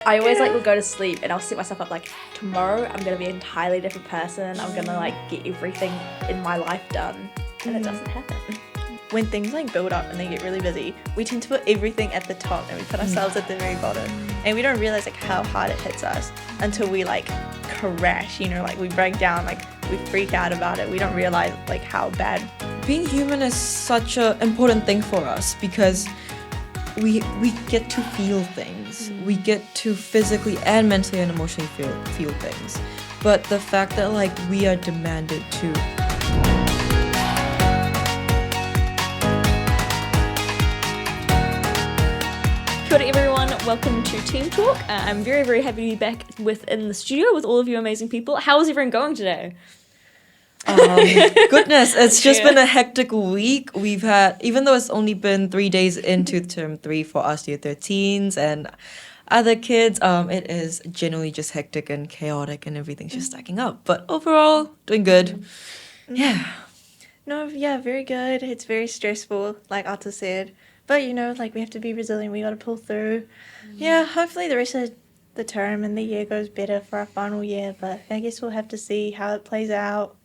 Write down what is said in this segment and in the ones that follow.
I always like will go to sleep and I'll set myself up like, tomorrow I'm gonna be an entirely different person. I'm gonna like get everything in my life done, and it doesn't happen. When things like build up and they get really busy, we tend to put everything at the top and we put ourselves at the very bottom, and we don't realize like how hard it hits us until we like crash, you know, like we break down, like we freak out about it. We don't realize like how bad. Being human is such an important thing for us because we get to feel things. We get to physically and mentally and emotionally feel things. But the fact that like we are demanded to Kia ora everyone, welcome to Team Talk. I'm very, very happy to be back in the studio with all of you amazing people. How is everyone going today? Goodness, it's just been a hectic week. We've had, even though it's only been 3 days into term 3 for us year 13s and other kids, it is generally just hectic and chaotic and everything's just stacking up. But overall, doing good. Yeah. No, yeah, very good. It's very stressful, like Atta said. But, you know, like we have to be resilient. We got to pull through. Yeah, hopefully the rest of the term and the year goes better for our final year. But I guess we'll have to see how it plays out.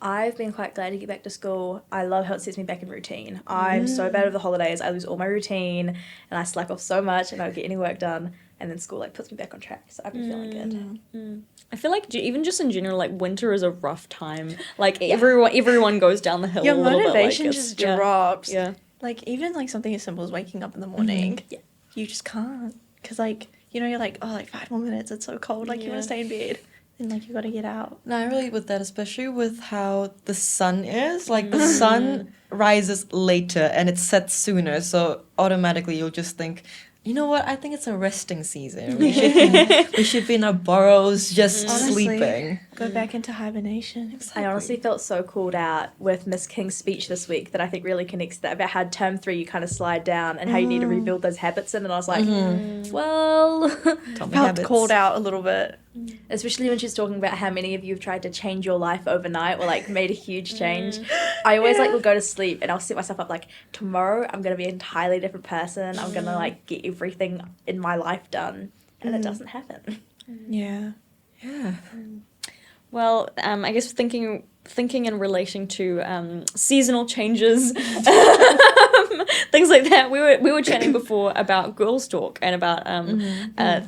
I've been quite glad to get back to school. I love how it sets me back in routine. I'm so bad over the holidays. I lose all my routine and I slack off so much and I don't get any work done. And then school like puts me back on track. So I've been feeling good. I feel like even just in general, like winter is a rough time. Like everyone goes down the hill. Your a little motivation bit, like, just drops. Yeah. Like even like something as simple as waking up in the morning. Yeah. You just can't. Because like, you know, you're like, oh, like 5 more minutes. It's so cold. Like you want to stay in bed. And like you got to get out. No, I relate with that, especially with how the sun is. Like the sun rises later and it sets sooner, so automatically you'll just think, you know what? I think it's a resting season. We should be in our burrows, just Honestly, sleeping. Go back into hibernation. I honestly felt so called out with Miss King's speech this week that I think really connects that about how term 3 you kind of slide down and how you need to rebuild those habits in. And I was like, well, Felt called out a little bit. especially when she's talking about how many of you have tried to change your life overnight or like made a huge change. I always like will go to sleep and I'll set myself up like, tomorrow I'm going to be an entirely different person. I'm going to like get everything in my life done. And it doesn't happen. Yeah. Yeah. Well, I guess thinking in relation to seasonal changes, things like that. We were chatting before about girls' talk and about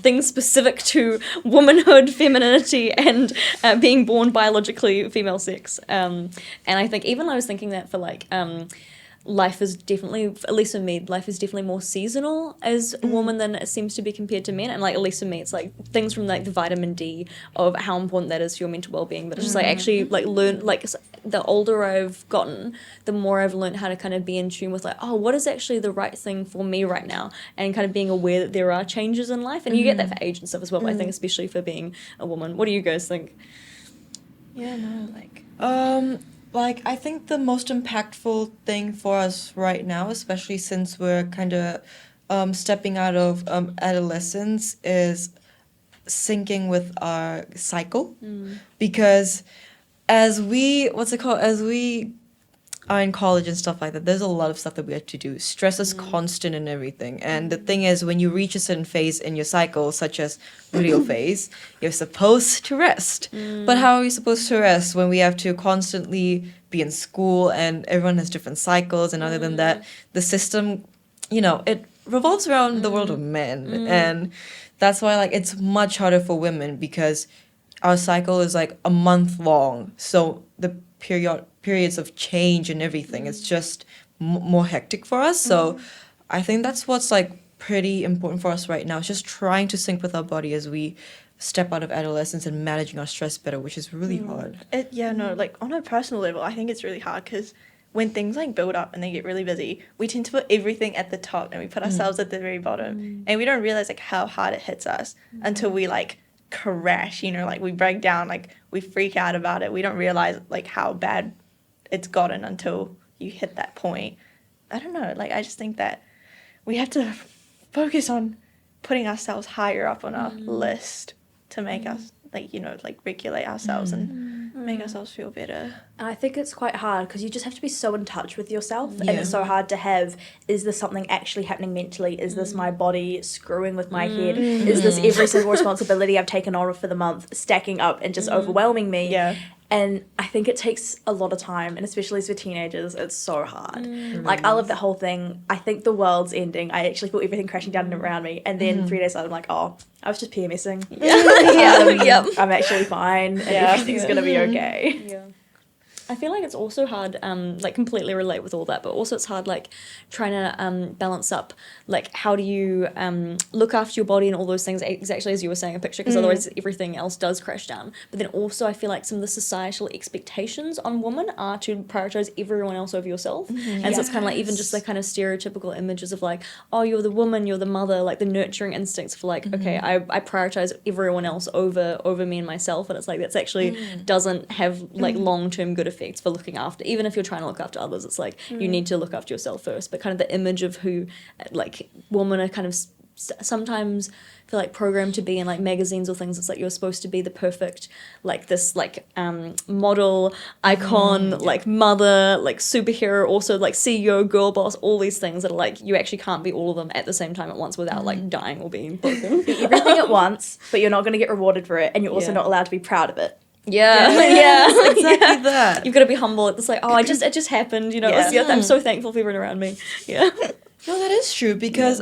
things specific to womanhood, femininity, and being born biologically female sex. And I think even I was thinking that for like. Life is definitely, at least for me, life is definitely more seasonal as a woman than it seems to be compared to men. And like, at least for me, it's like things from like the vitamin D of how important that is for your mental well-being. But it's just like actually like learn, like the older I've gotten, the more I've learned how to kind of be in tune with like, oh, what is actually the right thing for me right now? And kind of being aware that there are changes in life. And you get that for age and stuff as well, but I think especially for being a woman. What do you guys think? Yeah, no, like... Like, I think the most impactful thing for us right now, especially since we're kind of stepping out of adolescence, is syncing with our cycle. Because as we are in college and stuff like that, there's a lot of stuff that we have to do. Stress is constant and everything. And the thing is, when you reach a certain phase in your cycle, such as luteal phase, you're supposed to rest. But how are we supposed to rest when we have to constantly be in school and everyone has different cycles? And other than that, the system, you know, it revolves around the world of men. And that's why, like, it's much harder for women because our cycle is like a month long. So the periods of change and everything, it's just more hectic for us. So I think that's what's like pretty important for us right now. It's just trying to sync with our body as we step out of adolescence and managing our stress better, which is really hard. Like on a personal level, I think it's really hard because when things like build up and they get really busy, we tend to put everything at the top and we put ourselves at the very bottom. And we don't realize like how hard it hits us until we like crash, you know, like we break down, like we freak out about it. We don't realize like how bad it's gotten until you hit that point. I don't know, like I just think that we have to focus on putting ourselves higher up on our list to make us like, you know, like regulate ourselves and make ourselves feel better. And I think it's quite hard because you just have to be so in touch with yourself, and Yeah. it's so hard to have, is this something actually happening mentally? Is this my body screwing with my head? Is this every single responsibility I've taken on for the month stacking up and just overwhelming me? Yeah. And I think it takes a lot of time, and especially as for teenagers, it's so hard. Like, I love that whole thing. I think the world's ending. I actually feel everything crashing down around me. And then 3 days later, I'm like, oh, I was just PMSing. Yep. I'm actually fine, and everything's going to be okay. Yeah. I feel like it's also hard, like completely relate with all that, but also it's hard, like trying to balance up, like how do you look after your body and all those things, exactly as you were saying, a picture, because otherwise everything else does crash down. But then also I feel like some of the societal expectations on women are to prioritize everyone else over yourself. And so it's kind of like even just the kind of stereotypical images of like, oh, you're the woman, you're the mother, like the nurturing instincts for like, okay, I prioritize everyone else over me and myself. And it's like, that's actually doesn't have like long-term good effects for looking after, even if you're trying to look after others. It's like you need to look after yourself first. But kind of the image of who like women are kind of sometimes feel like programmed to be in like magazines or things, it's like you're supposed to be the perfect, like this like model icon, like mother, like superhero, also like CEO, girl boss, all these things that are like you actually can't be all of them at the same time at once without like dying or being broken. Be everything at once, but you're not going to get rewarded for it, and you're also not allowed to be proud of it. Yeah. Exactly that. You've got to be humble. It's like, oh, it just happened, you know. Yeah. I'm so thankful for everyone around me. Yeah. No, that is true because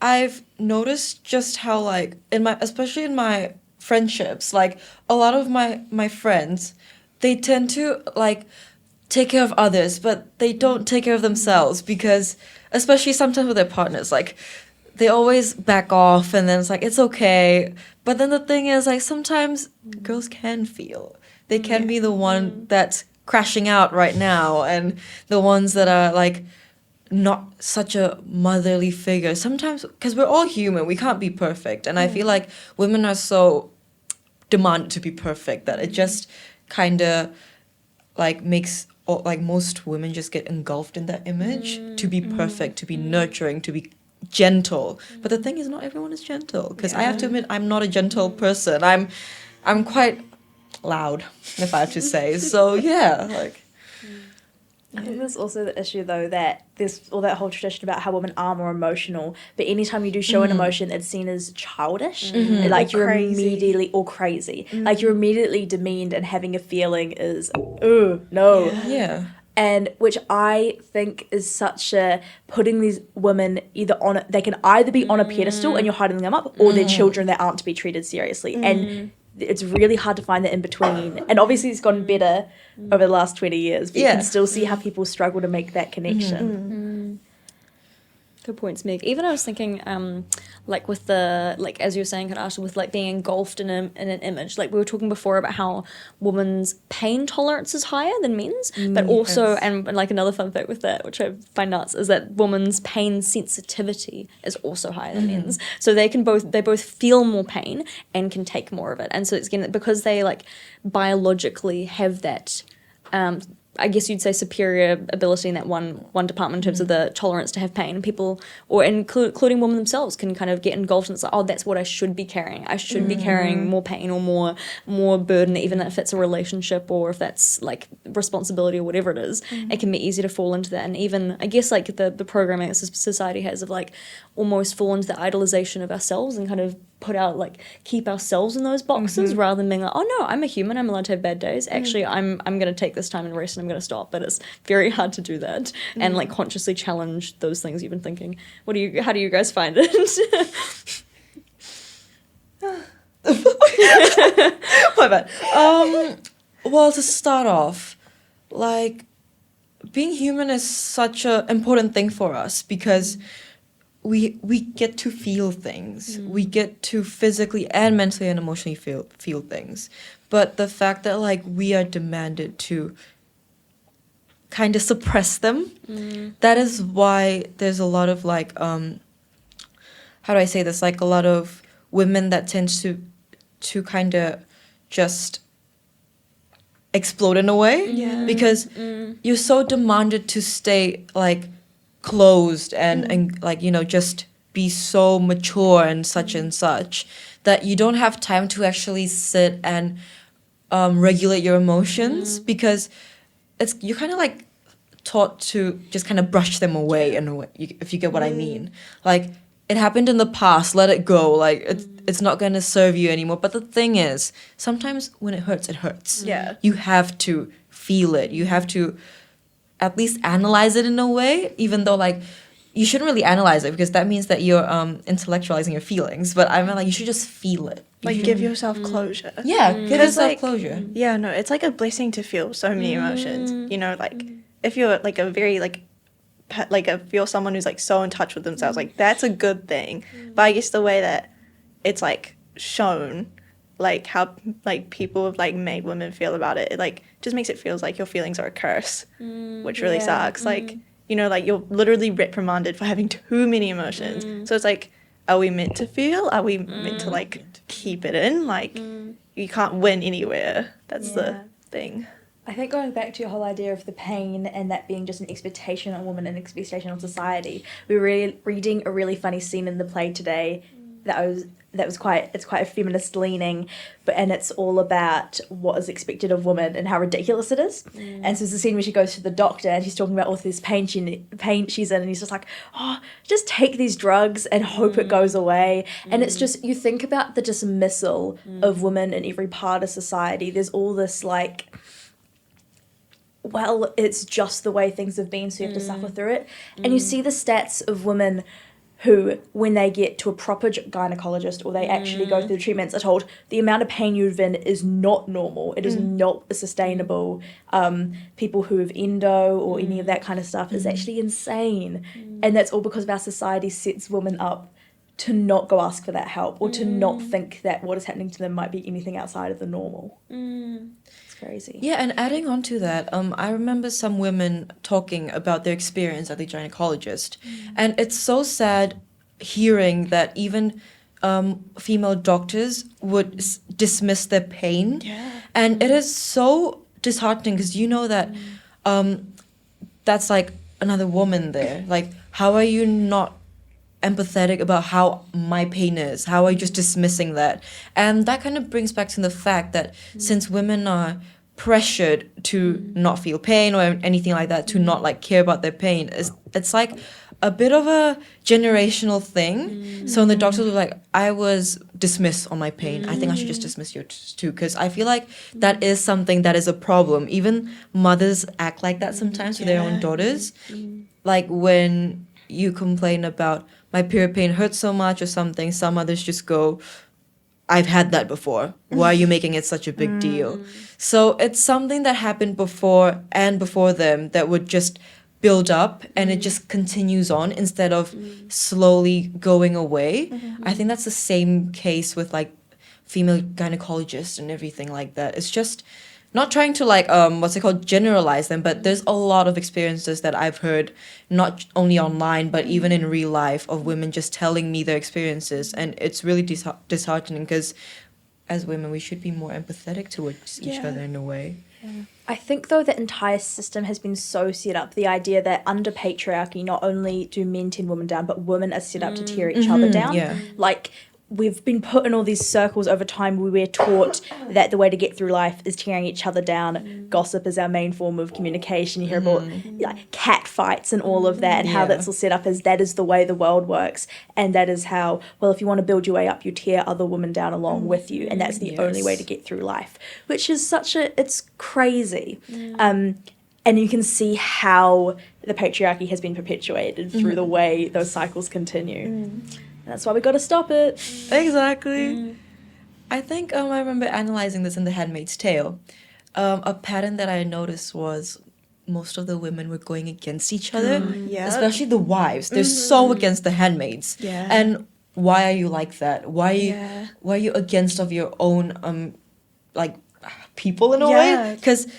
I've noticed just how like especially in my friendships, like a lot of my friends, they tend to like take care of others, but they don't take care of themselves because especially sometimes with their partners, like they always back off and then it's like it's okay. But then the thing is like sometimes girls can feel. They can be the one that's crashing out right now and the ones that are like not such a motherly figure sometimes because we're all human, we can't be perfect, and I feel like women are so demanded to be perfect that it just kind of like makes like most women just get engulfed in that image to be perfect, to be nurturing, to be gentle. But the thing is not everyone is gentle because I have to admit I'm not a gentle person. I'm quite loud, if I have to say. So yeah, like I think there's also the issue though that there's all that whole tradition about how women are more emotional, but anytime you do show an emotion, it's seen as childish, like Or you're crazy. immediately or crazy, like you're immediately demeaned, and having a feeling is no. yeah. And which I think is such a putting these women either on they can either be on a pedestal and you're hiding them up, or they're children that aren't to be treated seriously, and it's really hard to find the in between. And obviously it's gotten better over the last 20 years, but you can still see how people struggle to make that connection. Good points, Meg. Even I was thinking, like with the, like as you were saying, Kadasha, with like being engulfed in an image. Like we were talking before about how women's pain tolerance is higher than men's, but also, and like another fun fact with that, which I find nuts, is that women's pain sensitivity is also higher than men's. So they both feel more pain and can take more of it. And so it's again because they like biologically have that. I guess you'd say superior ability in that one department in terms of the tolerance to have pain, and people, or including women themselves, can kind of get engulfed and it's like, oh, that's what I should be carrying. I should be carrying more pain or more burden, even if it's a relationship or if that's like responsibility or whatever it is. It can be easy to fall into that, and even I guess like the programming that society has of like almost fall into the idolization of ourselves and kind of keep ourselves in those boxes rather than being like, oh no, I'm a human, I'm allowed to have bad days. Actually, I'm going to take this time and rest and I'm going to stop. But it's very hard to do that and like consciously challenge those things you've been thinking. How do you guys find it? My bad. Well, to start off, like being human is such an important thing for us because we get to feel things. We get to physically and mentally and emotionally feel things. But the fact that like we are demanded to kind of suppress them, that is why there's a lot of like how do I say this? Like a lot of women that tends to kind of just explode in a way because you're so demanded to stay like closed and like, you know, just be so mature and such that you don't have time to actually sit and regulate your emotions because you're kind of like taught to just kind of brush them away in a way, if you get what I mean. Like, it happened in the past, let it go. Like, it's not going to serve you anymore. But the thing is, sometimes when it hurts, it hurts. Yeah. You have to feel it. You have to at least analyze it in a way, even though, like, you shouldn't really analyze it because that means that you're intellectualizing your feelings. But I mean, like, you should just feel it. Like, give yourself closure. Yeah, give Because, yourself like, closure. Yeah, no, it's like a blessing to feel so many emotions. You know, like, if you're like a very if you're someone who's like so in touch with themselves, like, that's a good thing. But I guess the way that it's like shown, like how like people have like made women feel about it, it like just makes it feels like your feelings are a curse, which really sucks. Like, you know, like, you're literally reprimanded for having too many emotions. So it's like, are we meant to feel? Are we meant to like keep it in? Like, you can't win anywhere. That's the thing. I think going back to your whole idea of the pain and that being just an expectation on women and an expectation on society, we were reading a really funny scene in the play today it's quite a feminist leaning, and it's all about what is expected of women and how ridiculous it is. And so it's a scene where she goes to the doctor and she's talking about all this pain she's in, and he's just like, oh, just take these drugs and hope it goes away. And it's just, you think about the dismissal of women in every part of society. There's all this like, well, it's just the way things have been, so you have to suffer through it. And you see the stats of women who, when they get to a proper gynecologist or they actually go through the treatments, are told the amount of pain you've been is not normal. It is not sustainable. People who have endo or any of that kind of stuff is actually insane. And that's all because of our society sets women up to not go ask for that help or to not think that what is happening to them might be anything outside of the normal. It's crazy. Yeah, and adding on to that, I remember some women talking about their experience at the gynecologist, and it's so sad hearing that even female doctors would dismiss their pain, and it is so disheartening because you know that that's like another woman there. Like, how are you not empathetic about how my pain is? How are you just dismissing that? And that kind of brings back to the fact that since women are pressured to not feel pain or anything like that, to not like care about their pain, it's like a bit of a generational thing. So the doctors were like, I was dismissed on my pain. I think I should just dismiss yours too, because I feel like that is something that is a problem. Even mothers act like that sometimes with their own daughters. Like, when you complain about my period pain hurts so much or something, some others just go, I've had that before. Why are you making it such a big deal? So it's something that happened before and before them that would just build up and it just continues on instead of slowly going away. I think that's the same case with like female gynecologists and everything like that. It's just not trying to like generalize them, but there's a lot of experiences that I've heard, not only online but even in real life, of women just telling me their experiences, and it's really disheartening because as women we should be more empathetic towards each other in a way. I think, though, the entire system has been so set up, the idea that under patriarchy, not only do men tear women down, but women are set up to tear each other down. Yeah. Like, we've been put in all these circles over time where we're taught that the way to get through life is tearing each other down. Gossip is our main form of communication. You hear about like cat fights and all of that, and how that's all set up as that is the way the world works, and that is how, well, if you want to build your way up, you tear other women down along with you, and that's the only way to get through life, which is it's crazy. And you can see how the patriarchy has been perpetuated through the way those cycles continue. That's why we got to stop it. Exactly. I think I remember analyzing this in The Handmaid's Tale. A pattern that I noticed was most of the women were going against each other, especially the wives. They're so against the handmaids. Yeah. And why are you like that? Why are you against of your own like people in a way? Because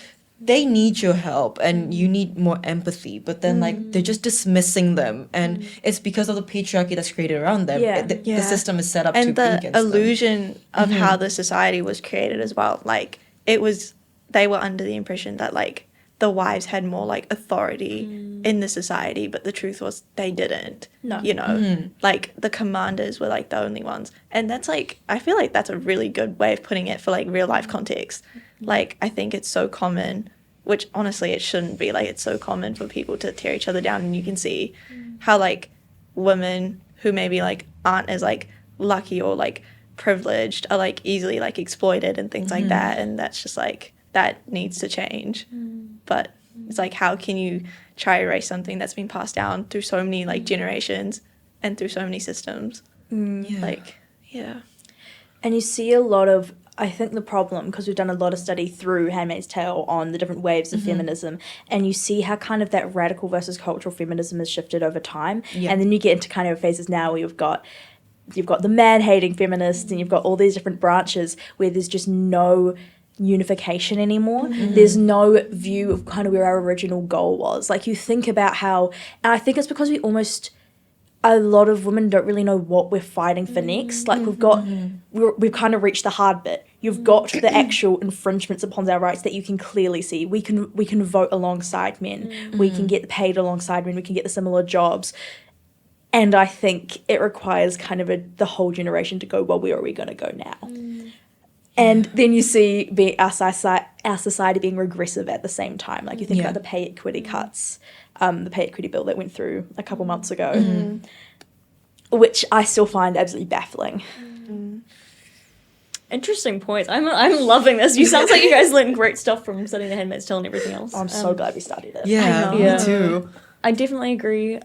they need your help and you need more empathy, but then like they're just dismissing them, and it's because of the patriarchy that's created around them. The system is set up to be against them. And the illusion of how the society was created as well. Like, they were under the impression that like the wives had more like authority in the society, but the truth was they didn't. No. You know, like the commanders were like the only ones. And that's like, I feel like that's a really good way of putting it for like real life context. Like, I think it's so common, which honestly it shouldn't be, like it's so common for people to tear each other down, and you can see how like women who maybe like aren't as like lucky or like privileged are like easily like exploited and things like that, and that's just like, that needs to change. But it's like, how can you try to erase something that's been passed down through so many like generations and through so many systems? Like, yeah. And you see a lot of, I think the problem, because we've done a lot of study through Handmaid's Tale on the different waves of feminism, and you see how kind of that radical versus cultural feminism has shifted over time. And then you get into kind of phases now where you've got the man-hating feminists, and you've got all these different branches where there's just no unification anymore. There's no view of kind of where our original goal was. Like, you think about how, and I think it's because a lot of women don't really know what we're fighting for next. Like, we've kind of reached the hard bit. You've got the actual infringements upon our rights that you can clearly see. We can vote alongside men. We can get paid alongside men. We can get the similar jobs. And I think it requires kind of the whole generation to go, well, where are we going to go now? And then you see our society being regressive at the same time. Like, you think about the pay equity cuts, the pay equity bill that went through a couple months ago, which I still find absolutely baffling. Interesting points. I'm loving this. You sounds like you guys learned great stuff from studying The Handmaid's Tale and everything else. I'm so glad we studied it. Yeah, me too. I definitely agree.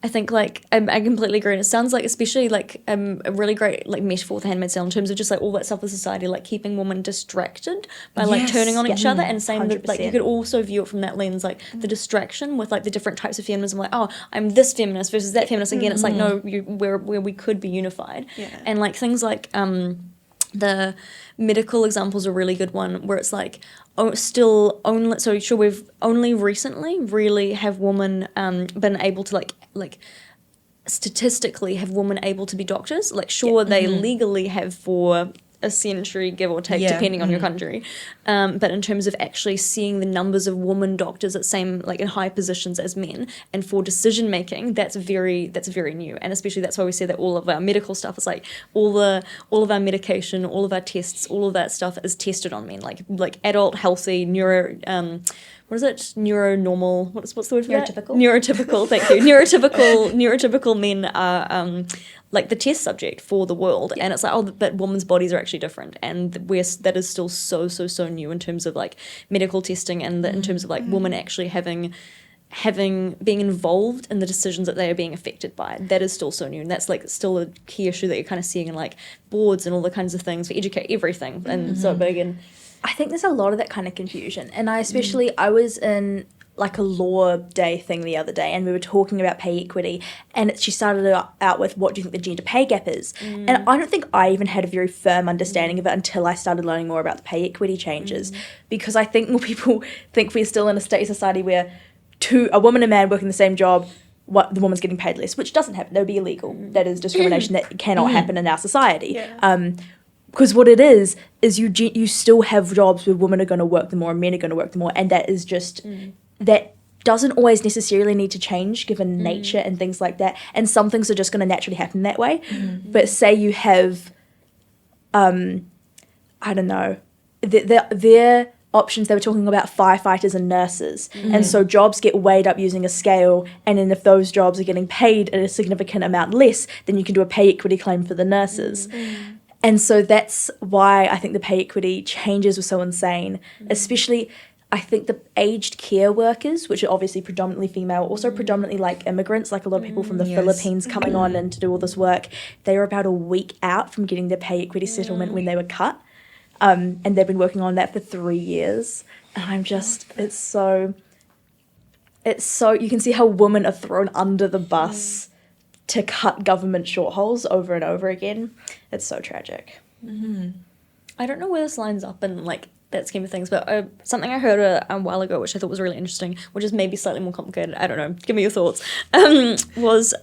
I think like I completely agree, and it sounds like especially like a really great like metaphor with The Handmaid's Tale in terms of just like all that stuff with society, like keeping women distracted by like turning on each other, and saying that like you could also view it from that lens, like the distraction with like the different types of feminism, like, oh, I'm this feminist versus that feminist. Again, it's like, no, where we could be unified, and like things like the medical examples are a really good one, where it's like, we've only recently really have women been able to like statistically have women able to be doctors. Like, sure, they legally have for a century, give or take, depending on your country. But in terms of actually seeing the numbers of women doctors at same like in high positions as men, and for decision making, that's very new. And especially that's why we say that all of our medical stuff is like all of our medication, all of our tests, all of that stuff is tested on men, like adult healthy what is it? Neuronormal. What's the word for that? Neurotypical. Thank you. Neurotypical men are like the test subject for the world, and it's like, oh, but women's bodies are actually different, and that is still so new in terms of like medical testing, and in terms of like women actually being involved in the decisions that they are being affected by. That is still so new, and that's like still a key issue that you're kind of seeing in like boards and all the kinds of things for educate everything, and so big. And I think there's a lot of that kind of confusion. And I was in like a law day thing the other day, and we were talking about pay equity, and she started out with, what do you think the gender pay gap is? And I don't think I even had a very firm understanding of it until I started learning more about the pay equity changes, because I think more people think we're still in a state of society where a woman and man working the same job, the woman's getting paid less, which doesn't happen. That would be illegal. That is discrimination that cannot happen in our society. Because what it is you still have jobs where women are going to work them more and men are going to work them more, and that is just that doesn't always necessarily need to change given nature and things like that, and some things are just going to naturally happen that way. But say you have I don't know, their options, they were talking about firefighters and nurses, and so jobs get weighed up using a scale, and then if those jobs are getting paid at a significant amount less, then you can do a pay equity claim for the nurses. And so that's why I think the pay equity changes were so insane, especially I think the aged care workers, which are obviously predominantly female, also predominantly like immigrants, like a lot of people from the Philippines coming on and to do all this work. They were about a week out from getting their pay equity settlement when they were cut. And they've been working on that for 3 years. And I'm just, it's so, you can see how women are thrown under the bus to cut government shortholes over and over again. It's so tragic. I don't know where this lines up in like that scheme of things, but something I heard a while ago, which I thought was really interesting, which is maybe slightly more complicated, I don't know, give me your thoughts, was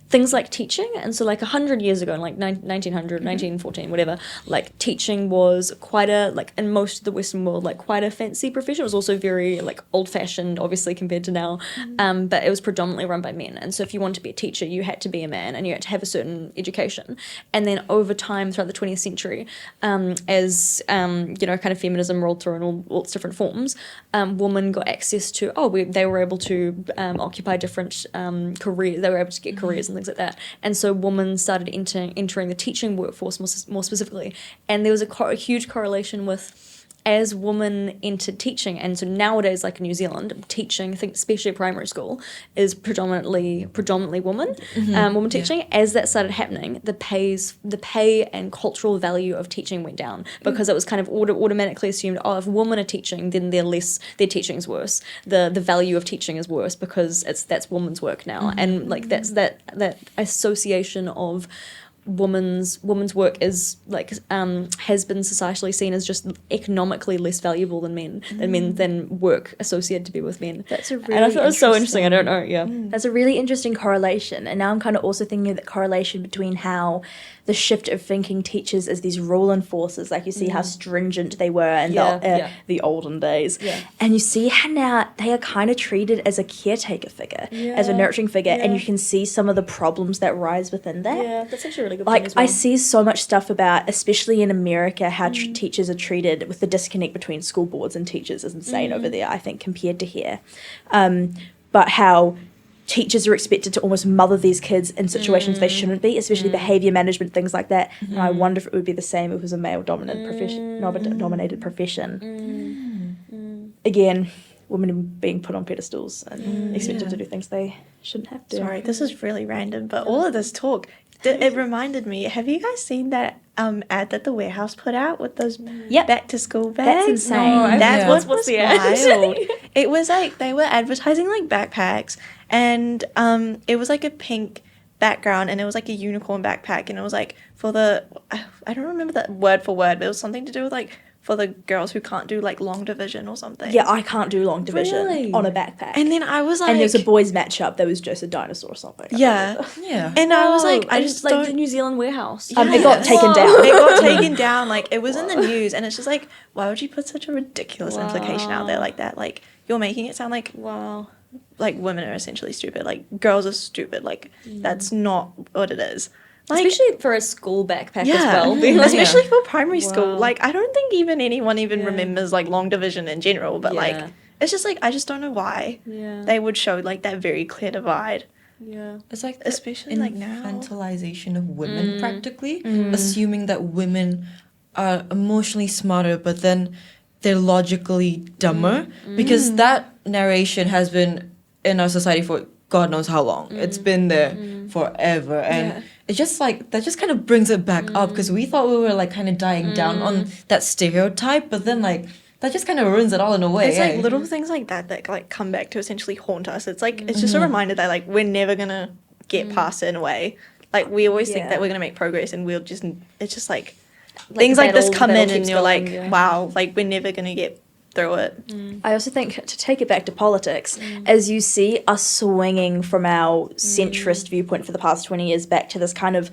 things like teaching. And so like 100 years ago, like 1900, 1914, whatever, like teaching was quite a, like in most of the Western world, like quite a fancy profession. It was also very like old fashioned, obviously, compared to now. But it was predominantly run by men. And so if you wanted to be a teacher, you had to be a man and you had to have a certain education. And then over time throughout the 20th century, as, you know, kind of feminism rolled through in all its different forms, women got access to, they were able to occupy different careers. They were able to get careers and things like that. And so women started entering the teaching workforce more specifically. And there was a huge correlation with, as women entered teaching, and so nowadays, like in New Zealand, teaching, I think especially primary school, is predominantly women teaching. As that started happening, the pay and cultural value of teaching went down, because it was kind of automatically assumed, if women are teaching, then their teaching's worse. The value of teaching is worse because that's women's work now, and like that's that association of women's work is like has been societally seen as just economically less valuable than work associated to be with men. That's a really and I thought it was so interesting. I don't know. Yeah, that's a really interesting correlation. And now I'm kind of also thinking of the correlation between how the shift of thinking teachers as these rule enforcers, like you see how stringent they were in the olden days, and you see how now they are kind of treated as a caretaker figure, as a nurturing figure, and you can see some of the problems that rise within that. Yeah, that's actually a really good like point as well. I see so much stuff about, especially in America, how teachers are treated, with the disconnect between school boards and teachers is insane over there, I think, compared to here. But how teachers are expected to almost mother these kids in situations they shouldn't be, especially behavior management, things like that. And I wonder if it would be the same if it was a male-dominated profession. Again, women being put on pedestals and expected to do things they shouldn't have to. Sorry, this is really random, but all of this talk, it reminded me, have you guys seen that ad that the warehouse put out with those back to school bags? That's insane. That's what What's was the ad? wild. It was like they were advertising like backpacks, and it was like a pink background, and it was like a unicorn backpack, and it was like for the, I don't remember that word for word, but it was something to do with like for the girls who can't do like long division or something. Yeah, I can't do long division Really? on a backpack. And then I was like, and there was a boys matchup that was just a dinosaur or something. yeah, Yeah. and I was like, I And just like don't. the New Zealand warehouse. It got taken down. It got taken down. Like, it was in the news, and it's just like, why would you put such a ridiculous implication out there like that? Like, you're making it sound like women are essentially stupid. Like, girls are stupid. Like, that's not what it is. Like, Especially for a school backpack as well. being like- especially for primary school. Wow. Like, I don't think anyone remembers like long division in general. But like, Yeah. it's just like, I just don't know why they would show like that very clear divide. Yeah. It's like Especially, like, now. infantilization of women, practically, assuming that women are emotionally smarter, but then they're logically dumber, because that narration has been in our society for God knows how long. It's been there forever, and it just like that just kind of brings it back up, because we thought we were like kind of dying down on that stereotype, but then like that just kind of ruins it all in a way. It's like little things like that like come back to essentially haunt us. It's like it's just a reminder that like we're never gonna get past it in a way. Like, we always think that we're gonna make progress, and it's just like things like this come in, and you're like, wow, like we're never gonna get through it. I also think, to take it back to politics, as you see us swinging from our centrist viewpoint for the past 20 years back to this kind of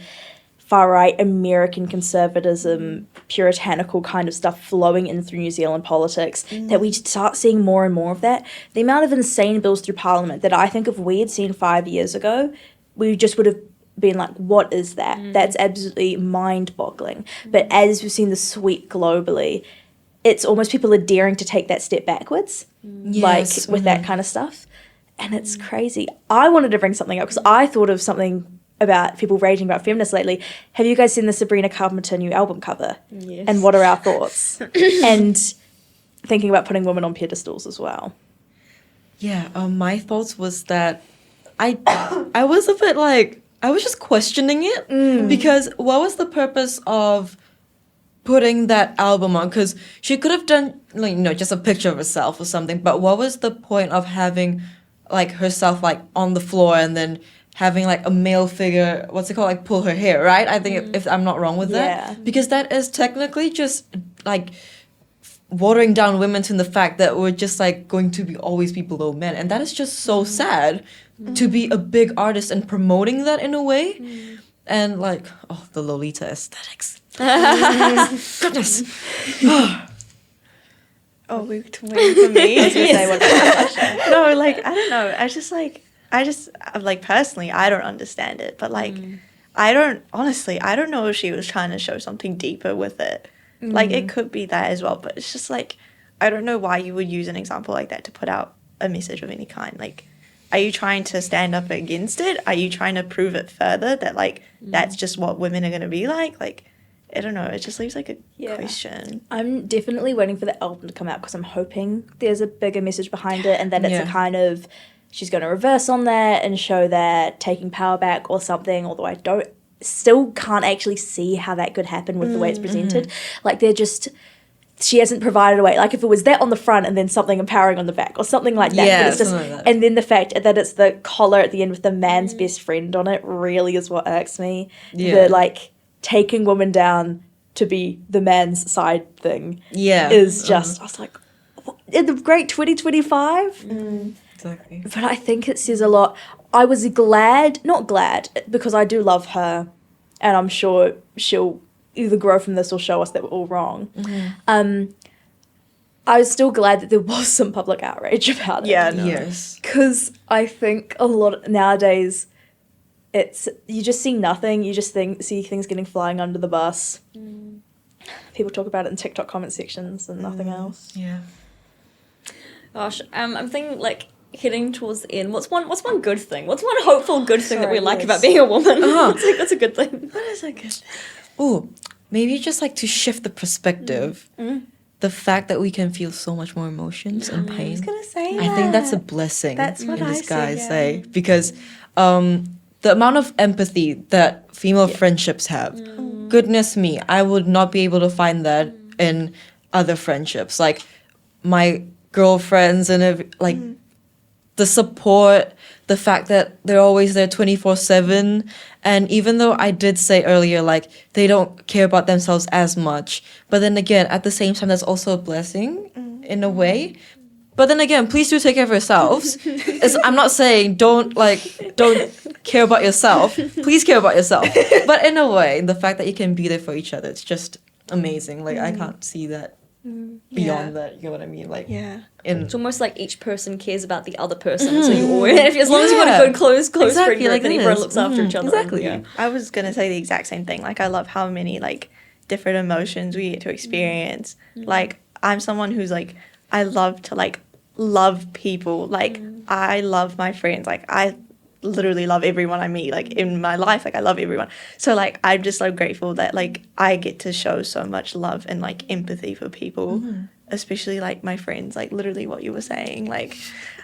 far-right American conservatism, puritanical kind of stuff flowing in through New Zealand politics, that we start seeing more and more of that. The amount of insane bills through Parliament that I think if we had seen 5 years ago, we just would have been like, what is that? That's absolutely mind-boggling. But as we've seen the sweep globally, it's almost people are daring to take that step backwards, like with that kind of stuff. And it's crazy. I wanted to bring something up because I thought of something about people raging about feminists lately. Have you guys seen the Sabrina Carpenter new album cover? Yes. And what are our thoughts? And thinking about putting women on pedestals as well. Yeah, my thoughts was that I was a bit like, I was just questioning it, because what was the purpose of putting that album on? Because she could have done, like, you know, just a picture of herself or something, but what was the point of having like herself like on the floor and then having like a male figure, what's it called, like pull her hair, right? I think if I'm not wrong with that, because that is technically just like watering down women to the fact that we're just like going to be always be below men, and that is just so sad to be a big artist and promoting that in a way. And like, oh, the Lolita aesthetics. Goodness. Oh, we waiting for me. I was gonna say, what No, like, I don't know. Like, personally, I don't understand it. But, like, I don't know if she was trying to show something deeper with it. Like, it could be that as well. But it's just, like, I don't know why you would use an example like that to put out a message of any kind. Like, are you trying to stand up against it? Are you trying to prove it further that, like, that's just what women are going to be like? Like, I don't know. It just leaves like a question. I'm definitely waiting for the album to come out because I'm hoping there's a bigger message behind it, and then it's a kind of, she's going to reverse on that and show that taking power back or something, although I still can't actually see how that could happen with the way it's presented. Like, she hasn't provided a way. Like, if it was that on the front and then something empowering on the back or something like that. Yeah, but it's just, something like that. And then the fact that it's the collar at the end with the man's best friend on it really is what irks me. Yeah. The, like, taking women down to be the man's side thing Yeah. is just, I was like, what? In the great 2025? Exactly. But I think it says a lot. I was not glad, because I do love her, and I'm sure she'll either grow from this or show us that we're all wrong. I was still glad that there was some public outrage about it. Yeah, no. Yes. Because I think a lot nowadays, you just see nothing. You just see things getting flying under the bus. People talk about it in TikTok comment sections and nothing else. Yeah. Gosh, I'm thinking, like, heading towards the end. What's one good thing? What's one hopeful good thing that we like about being a woman? That's a good thing. What is a good thing? Oh, maybe just like to shift the perspective. The fact that we can feel so much more emotions and pain. I was gonna say I think that's a blessing That's what in I disguise, say, because the amount of empathy that female friendships have, goodness me, I would not be able to find that in other friendships. Like, my girlfriends and the support, the fact that they're always there 24/7. And even though I did say earlier, like, they don't care about themselves as much, but then again, at the same time, that's also a blessing in a way. But then again, please do take care of yourselves. I'm not saying don't care about yourself. Please care about yourself. But in a way, the fact that you can be there for each other, it's just amazing. Like, I can't see that beyond that. You know what I mean? Like, It's almost like each person cares about the other person. So you always, as long as you've got a good close friend group, like then this. everyone looks after each other. Exactly. Yeah. I was gonna say the exact same thing. Like, I love how many like different emotions we get to experience. Like, I'm someone who's like, I love to like love people. Like, I love my friends. Like, I literally love everyone I meet. Like, in my life, like, I love everyone. So like, I'm just so grateful that like I get to show so much love and like empathy for people, especially like my friends. Like, literally what you were saying. Like,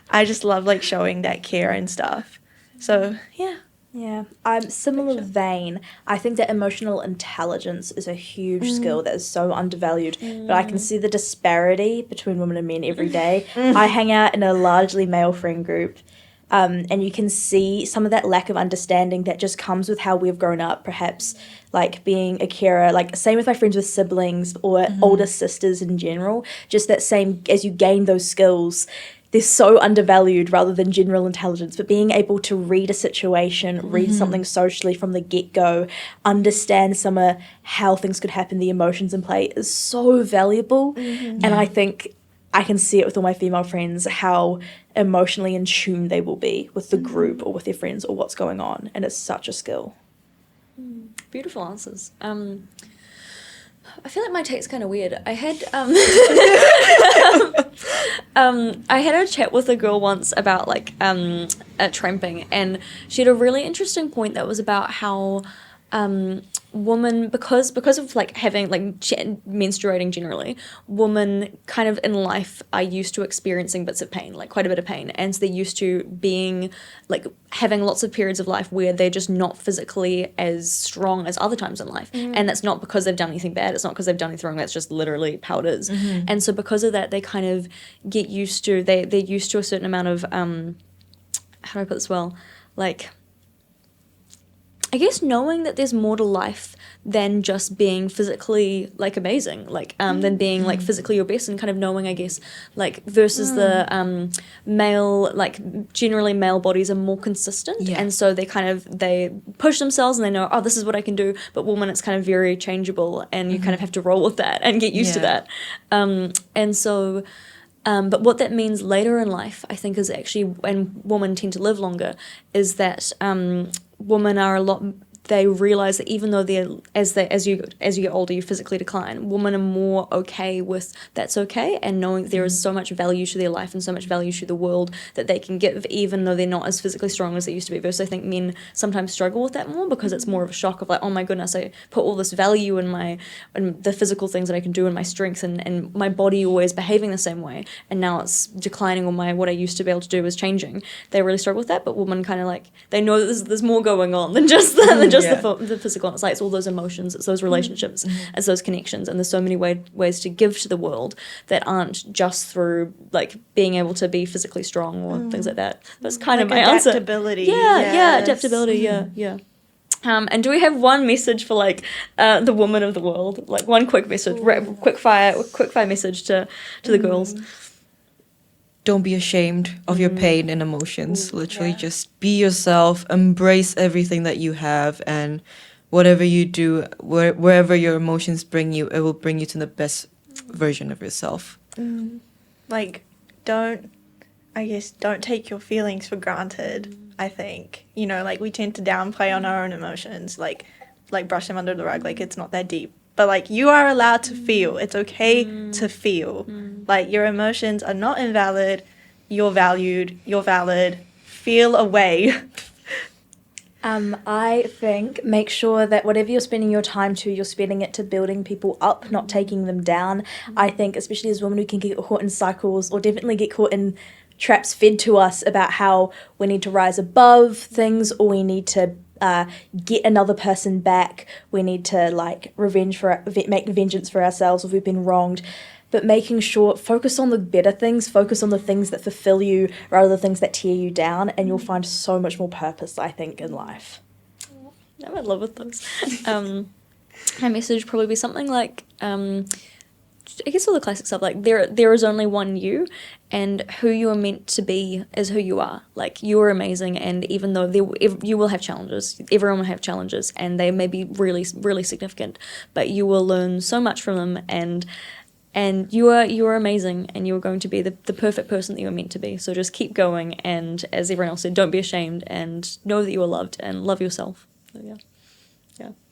I just love like showing that care and stuff. So yeah. Yeah, I'm similar vein. I think that emotional intelligence is a huge skill that is so undervalued, but I can see the disparity between women and men every day. I hang out in a largely male friend group, and you can see some of that lack of understanding that just comes with how we've grown up, perhaps, like being a carer, like same with my friends with siblings or older sisters in general, just that same, as you gain those skills, they're so undervalued rather than general intelligence. But being able to read a situation, read something socially from the get-go, understand some of how things could happen, the emotions in play, is so valuable. And I think I can see it with all my female friends, how emotionally in tune they will be with the group or with their friends or what's going on. And it's such a skill. Beautiful answers. I feel like my take's kind of weird. I had I had a chat with a girl once about like tramping, and she had a really interesting point that was about how woman, because of like having like menstruating generally, women kind of in life are used to experiencing bits of pain, like quite a bit of pain, and so they're used to being like having lots of periods of life where they're just not physically as strong as other times in life. And that's not because they've done anything bad, it's not because they've done anything wrong, that's just literally how it is. And so because of that, they kind of get used to, they're used to a certain amount of how do I put this well, like I guess knowing that there's more to life than just being physically like amazing, like than being like physically your best, and kind of knowing, I guess, like versus the male, like generally male bodies are more consistent, and so they push themselves and they know, oh, this is what I can do. But woman, it's kind of very changeable, and you kind of have to roll with that and get used to that. And so. But what that means later in life, I think, is actually, and women tend to live longer, is that women are they realize that even though as you get older, you physically decline, women are more okay with that's okay, and knowing there is so much value to their life and so much value to the world that they can give, even though they're not as physically strong as they used to be. Versus I think men sometimes struggle with that more, because it's more of a shock of like, oh my goodness, I put all this value in the physical things that I can do, and my strength, and my body always behaving the same way, and now it's declining, or what I used to be able to do is changing. They really struggle with that, but women kind of like, they know that there's more going on than just the physical. And it's like, it's all those emotions, it's those relationships, it's those connections, and there's so many ways to give to the world that aren't just through like being able to be physically strong or things like that. That's kind of my answer. Adaptability. Adaptability. Yeah. And do we have one message for like the woman of the world? Like one quick message, quick fire message to the girls. Don't be ashamed of your pain and emotions. Literally just be yourself, embrace everything that you have, and whatever you do, wherever your emotions bring you, it will bring you to the best version of yourself. Like, don't take your feelings for granted, I think. You know, like, we tend to downplay on our own emotions, like brush them under the rug, like it's not that deep. But, like, you are allowed to feel. It's okay to feel. Like, your emotions are not invalid. You're valued. You're valid. Feel away. I think make sure that whatever you're spending your time to, you're spending it to building people up, not taking them down. I think, especially as women who can get caught in cycles, or definitely get caught in traps fed to us about how we need to rise above things, or we need to get another person back, we need to like make vengeance for ourselves if we've been wronged. But making sure, focus on the better things, focus on the things that fulfill you rather than the things that tear you down, and you'll find so much more purpose, I think, in life. I'm in love with those. My message would probably be something like, I guess all the classic stuff, like there is only one you, and who you are meant to be is who you are. Like, you are amazing, and even though you will have challenges, everyone will have challenges, and they may be really, really significant, but you will learn so much from them, and you are amazing, and you are going to be the perfect person that you are meant to be. So just keep going, and as everyone else said, don't be ashamed, and know that you are loved, and love yourself. So yeah.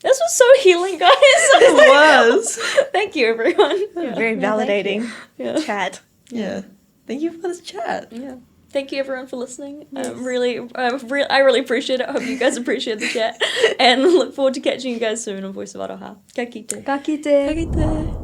This was so healing, guys. It was. Thank you, everyone. Very validating chat. Yeah. Thank you for this chat. Yeah. Thank you, everyone, for listening. Yes. I really appreciate it. I hope you guys appreciate the chat, and look forward to catching you guys soon on Voiceofaroha. Ka kite. Ka kite. Ka kite.